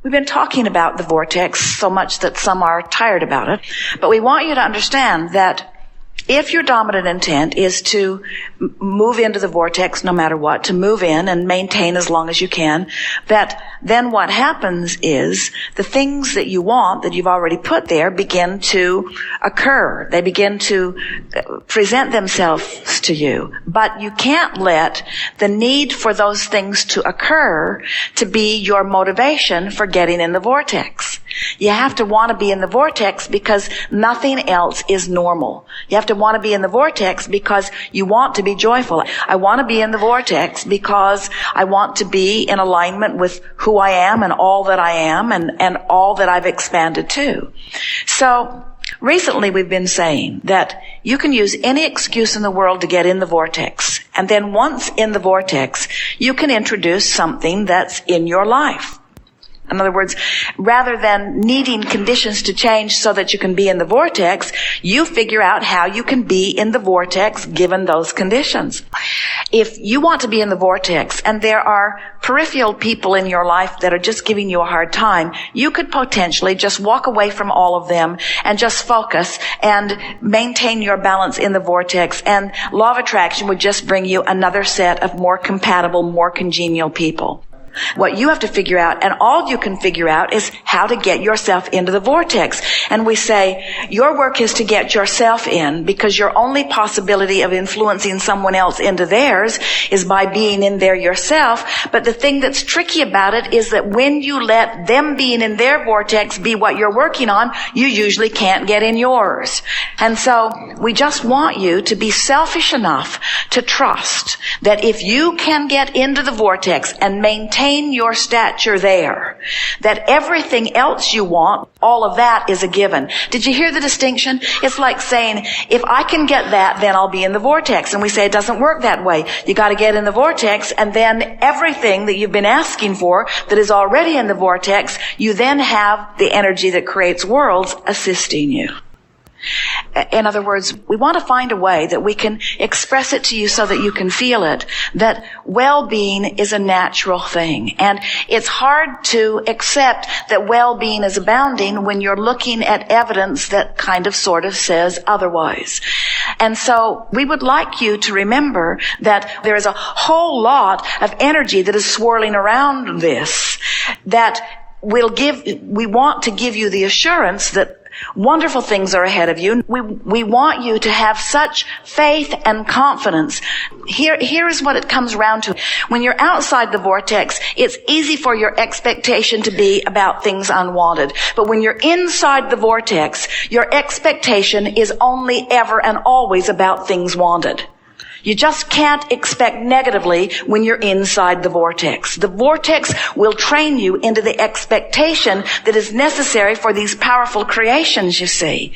We've been talking about the vortex so much that some are tired about it, but we want you to understand that if your dominant intent is to move into the vortex no matter what, to move in and maintain as long as you can, that then what happens is the things that you want, that you've already put there, begin to occur. They begin to present themselves to you. But you can't let the need for those things to occur to be your motivation for getting in the vortex. You have to want to be in the vortex because nothing else is normal. You have to want to be in the vortex because you want to be joyful. I want to be in the vortex because I want to be in alignment with who I am and all that I am and all that I've expanded to. So recently we've been saying that you can use any excuse in the world to get in the vortex. And then once in the vortex, you can introduce something that's in your life. In other words, rather than needing conditions to change so that you can be in the vortex, you figure out how you can be in the vortex given those conditions. If you want to be in the vortex and there are peripheral people in your life that are just giving you a hard time, you could potentially just walk away from all of them and just focus and maintain your balance in the vortex, and law of attraction would just bring you another set of more compatible, more congenial people. What you have to figure out, and all you can figure out, is how to get yourself into the vortex. And we say, your work is to get yourself in, because your only possibility of influencing someone else into theirs is by being in there yourself. But the thing that's tricky about it is that when you let them being in their vortex be what you're working on, you usually can't get in yours. And so we just want you to be selfish enough to trust that if you can get into the vortex and maintain your stature there, that everything else you want, all of that is a given. Did you hear the distinction? It's like saying, if I can get that, then I'll be in the vortex. And we say it doesn't work that way. You got to get in the vortex, and then everything that you've been asking for that is already in the vortex, you then have the energy that creates worlds assisting you. In other words, we want to find a way that we can express it to you so that you can feel it, that well-being is a natural thing. And it's hard to accept that well-being is abounding when you're looking at evidence that kind of sort of says otherwise. And so we would like you to remember that there is a whole lot of energy that is swirling around this, that we want to give you the assurance that wonderful things are ahead of you. We want you to have such faith and confidence. Here is what it comes around to. When you're outside the vortex, it's easy for your expectation to be about things unwanted. But when you're inside the vortex, your expectation is only ever and always about things wanted. You just can't expect negatively when you're inside the vortex. The vortex will train you into the expectation that is necessary for these powerful creations, you see.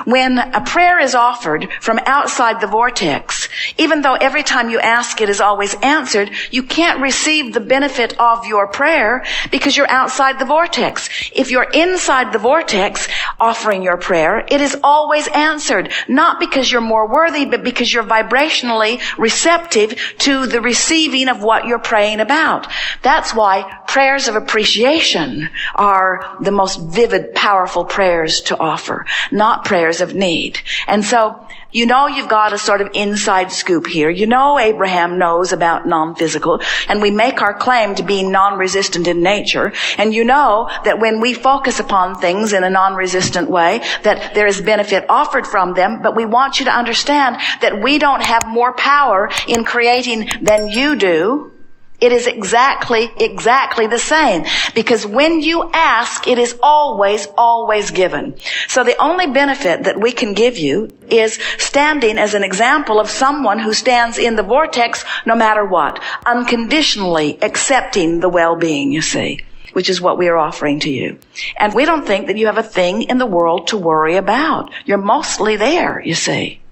When a prayer is offered from outside the vortex, even though every time you ask it is always answered, you can't receive the benefit of your prayer because you're outside the vortex. If you're inside the vortex offering your prayer, it is always answered, not because you're more worthy, but because you're vibrationally receptive to the receiving of what you're praying about. That's why prayers of appreciation are the most vivid, powerful prayers to offer, not prayers of need. And so, you know you've got a sort of inside scoop here. You know Abraham knows about non-physical, and we make our claim to be non-resistant in nature. And you know that when we focus upon things in a non-resistant way, that there is benefit offered from them, but we want you to understand that we don't have more power in creating than you do. It is exactly the same. Because when you ask, it is always given. So the only benefit that we can give you is standing as an example of someone who stands in the vortex no matter what, unconditionally accepting the well-being, you see, which is what we are offering to you. And we don't think that you have a thing in the world to worry about. You're mostly there, you see.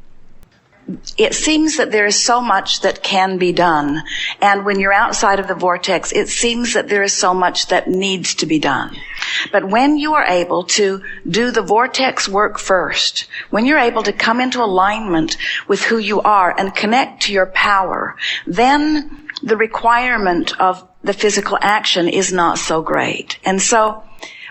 It seems that there is so much that can be done. And when you're outside of the vortex, it seems that there is so much that needs to be done. But when you are able to do the vortex work first, when you're able to come into alignment with who you are and connect to your power, then the requirement of the physical action is not so great. And so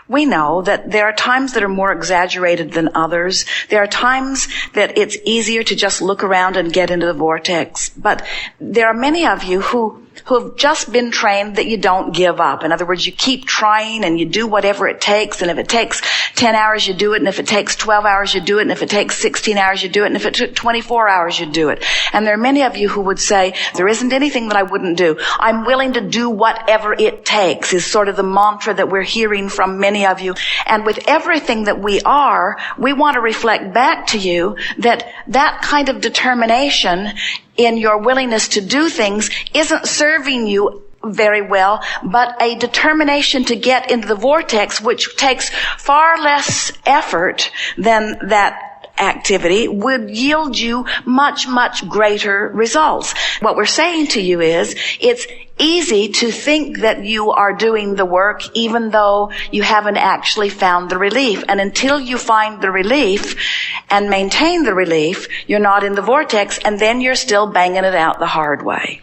we know that there are times that are more exaggerated than others. There are times that it's easier to just look around and get into the vortex. But there are many of you who have just been trained that you don't give up. In other words, you keep trying and you do whatever it takes. And if it takes 10 hours, you do it. And if it takes 12 hours, you do it. And if it takes 16 hours, you do it. And if it took 24 hours, you do it. And there are many of you who would say, there isn't anything that I wouldn't do. I'm willing to do whatever it takes is sort of the mantra that we're hearing from many of you. And with everything that we are, we want to reflect back to you that that kind of determination in your willingness to do things isn't serving you very well, but a determination to get into the vortex, which takes far less effort than that activity, would yield you much, much greater results. What we're saying to you is, it's easy to think that you are doing the work even though you haven't actually found the relief. And until you find the relief and maintain the relief, you're not in the vortex, and then you're still banging it out the hard way.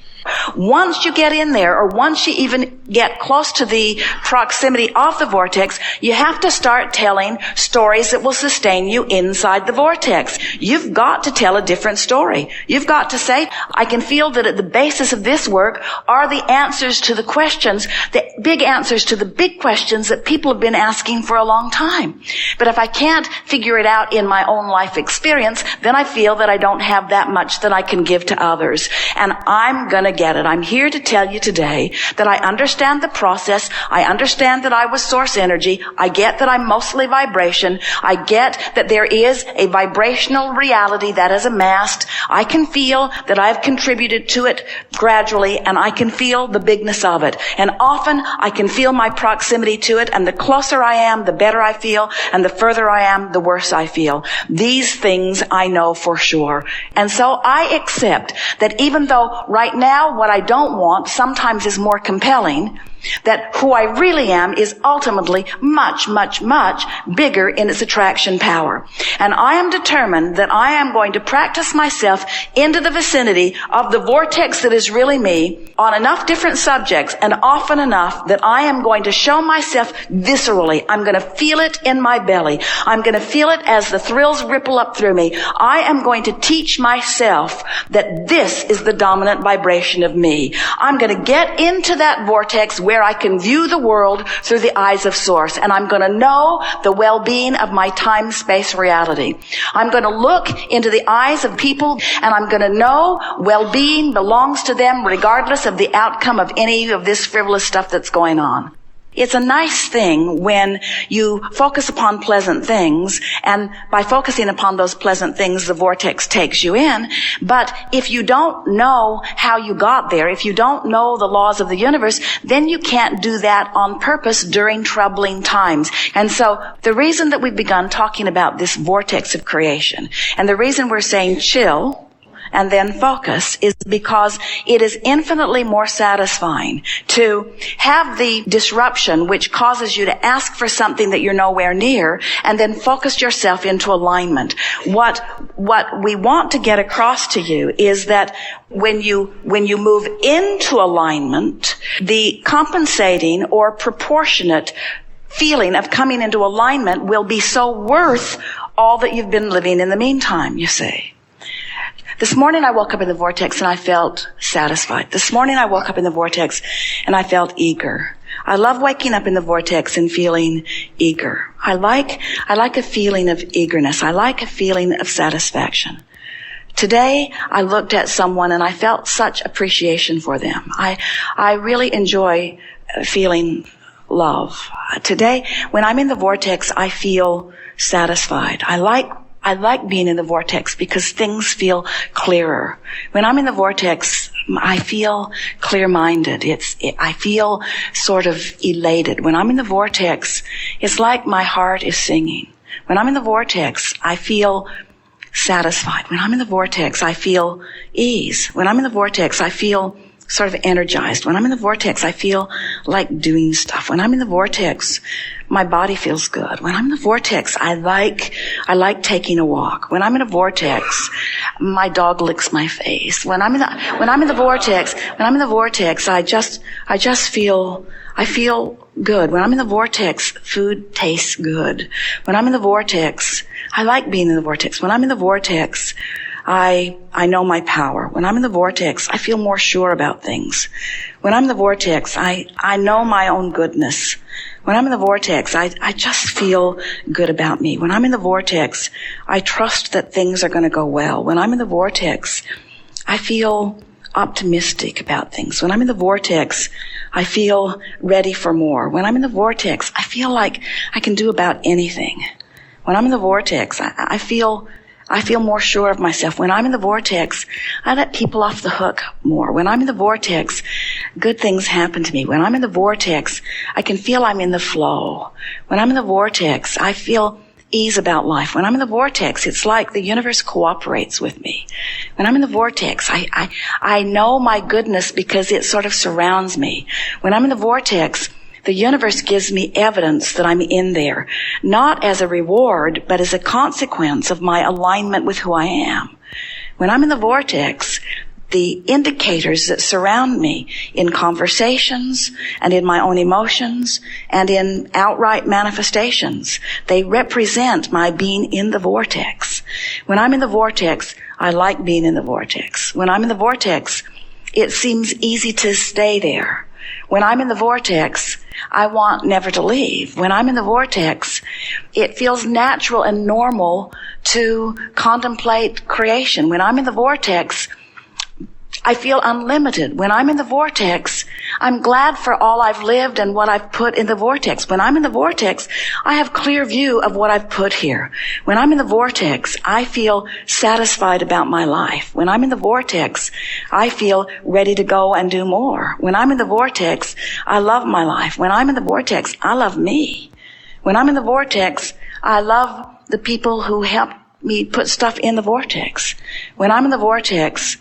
Once you get in there, or once you even get close to the proximity of the vortex, you have to start telling stories that will sustain you inside the vortex. You've got to tell a different story. You've got to say, I can feel that at the basis of this work are the answers to the questions, the big answers to the big questions that people have been asking for a long time. But if I can't figure it out in my own life experience, then I feel that I don't have that much that I can give to others. And I'm going to get it. I'm here to tell you today that I understand the process. I understand that I was source energy. I get that I'm mostly vibration. I get that there is a vibrational reality that is amassed. I can feel that I've contributed to it gradually, and I can feel the bigness of it. And often I can feel my proximity to it, and the closer I am, the better I feel, and the further I am, the worse I feel. These things I know for sure. And so I accept that even though right now what I don't want sometimes is more compelling, that who I really am is ultimately much, much, much bigger in its attraction power. And I am determined that I am going to practice myself into the vicinity of the vortex that is really me on enough different subjects and often enough that I am going to show myself viscerally. I'm going to feel it in my belly. I'm going to feel it as the thrills ripple up through me. I am going to teach myself that this is the dominant vibration of me. I'm going to get into that vortex where I can view the world through the eyes of Source, and I'm going to know the well-being of my time-space reality. I'm going to look into the eyes of people, and I'm going to know well-being belongs to them regardless of the outcome of any of this frivolous stuff that's going on. It's a nice thing when you focus upon pleasant things, and by focusing upon those pleasant things, the vortex takes you in. But if you don't know how you got there, if you don't know the laws of the universe, then you can't do that on purpose during troubling times. And so the reason that we've begun talking about this vortex of creation, and the reason we're saying chill and then focus, is because it is infinitely more satisfying to have the disruption which causes you to ask for something that you're nowhere near, and then focus yourself into alignment. What we want to get across to you is that when you move into alignment, the compensating or proportionate feeling of coming into alignment will be so worth all that you've been living in the meantime, you see. This morning I woke up in the vortex and I felt satisfied. This morning I woke up in the vortex and I felt eager. I love waking up in the vortex and feeling eager. I like a feeling of eagerness. I like a feeling of satisfaction. Today I looked at someone and I felt such appreciation for them. I really enjoy feeling love. Today, when I'm in the vortex, I feel satisfied. I like being in the vortex because things feel clearer. When I'm in the vortex, I feel clear-minded. I feel sort of elated. When I'm in the vortex, it's like my heart is singing. When I'm in the vortex, I feel satisfied. When I'm in the vortex, I feel ease. When I'm in the vortex, I feel sort of energized. When I'm in the vortex, I feel like doing stuff. When I'm in the vortex, my body feels good. When I'm in the vortex, I like taking a walk. When I'm in a vortex, my dog licks my face. When I'm in the vortex, I just feel good. When I'm in the vortex, food tastes good. When I'm in the vortex, I like being in the vortex. When I'm in the vortex, I know my power. When I'm in the vortex, I feel more sure about things. When I'm in the vortex, I know my own goodness. When I'm in the vortex, I just feel good about me. When I'm in the vortex, I trust that things are going to go well. When I'm in the vortex, I feel optimistic about things. When I'm in the vortex, I feel ready for more. When I'm in the vortex, I feel like I can do about anything. When I'm in the vortex, I feel more sure of myself. When I'm in the vortex, I let people off the hook more. When I'm in the vortex, good things happen to me. When I'm in the vortex, I can feel I'm in the flow. When I'm in the vortex, I feel ease about life. When I'm in the vortex, it's like the universe cooperates with me. When I'm in the vortex, I know my goodness because it sort of surrounds me. When I'm in the vortex, the universe gives me evidence that I'm in there, not as a reward, but as a consequence of my alignment with who I am. When I'm in the vortex, the indicators that surround me in conversations and in my own emotions and in outright manifestations, they represent my being in the vortex. When I'm in the vortex, I like being in the vortex. When I'm in the vortex, it seems easy to stay there. When I'm in the vortex, I want never to leave. When I'm in the vortex, it feels natural and normal to contemplate creation. When I'm in the vortex, I feel unlimited. When I'm in the vortex, I'm glad for all I've lived and what I've put in the vortex. When I'm in the vortex, I have clear view of what I've put here. When I'm in the vortex, I feel satisfied about my life. When I'm in the vortex, I feel ready to go and do more. When I'm in the vortex, I love my life. When I'm in the vortex, I love me. When I'm in the vortex, I love the people who help me put stuff in the vortex. When I'm in the vortex,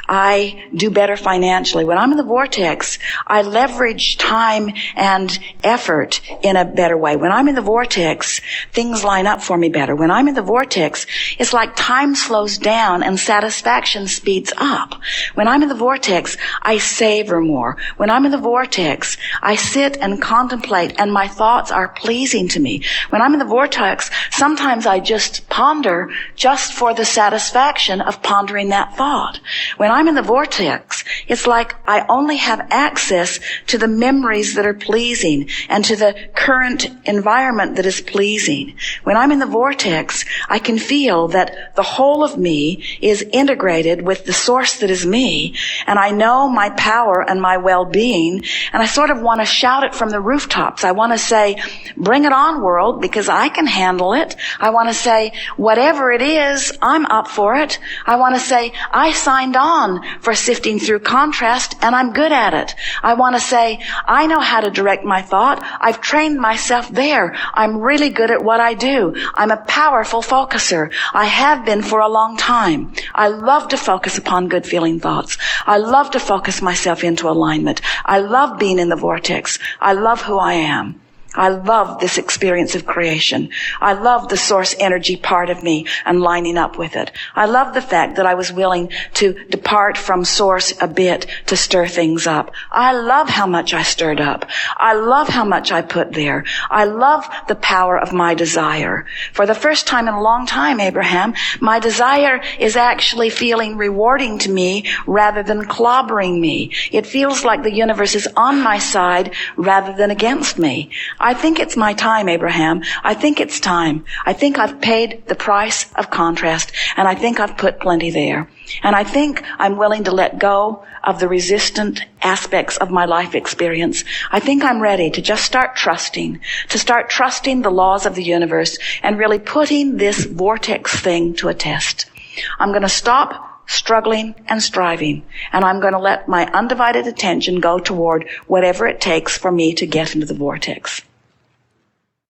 I do better financially. When I'm in the vortex, I leverage time and effort in a better way. When I'm in the vortex, things line up for me better. When I'm in the vortex, it's like time slows down and satisfaction speeds up. When I'm in the vortex, I savor more. When I'm in the vortex, I sit and contemplate and my thoughts are pleasing to me. When I'm in the vortex, sometimes I just ponder just for the satisfaction of pondering that thought. When I'm in the vortex, it's like I only have access to the memories that are pleasing and to the current environment that is pleasing. When I'm in the vortex, I can feel that the whole of me is integrated with the source that is me, and I know my power and my well-being, and I sort of want to shout it from the rooftops. I want to say, bring it on, world, because I can handle it. I want to say, whatever it is, I'm up for it. I want to say, I signed on for sifting through contrast, and I'm good at it. I want to say, I know how to direct my thought. I've trained myself there. I'm really good at what I do. I'm a powerful focuser. I have been for a long time. I love to focus upon good feeling thoughts. I love to focus myself into alignment. I love being in the vortex. I love who I am. I love this experience of creation. I love the source energy part of me and lining up with it. I love the fact that I was willing to depart from source a bit to stir things up. I love how much I stirred up. I love how much I put there. I love the power of my desire. For the first time in a long time, Abraham, my desire is actually feeling rewarding to me rather than clobbering me. It feels like the universe is on my side rather than against me. I think it's my time, Abraham. I think it's time. I think I've paid the price of contrast, and I think I've put plenty there. And I think I'm willing to let go of the resistant aspects of my life experience. I think I'm ready to just start trusting the laws of the universe and really putting this vortex thing to a test. I'm going to stop struggling and striving, and I'm going to let my undivided attention go toward whatever it takes for me to get into the vortex.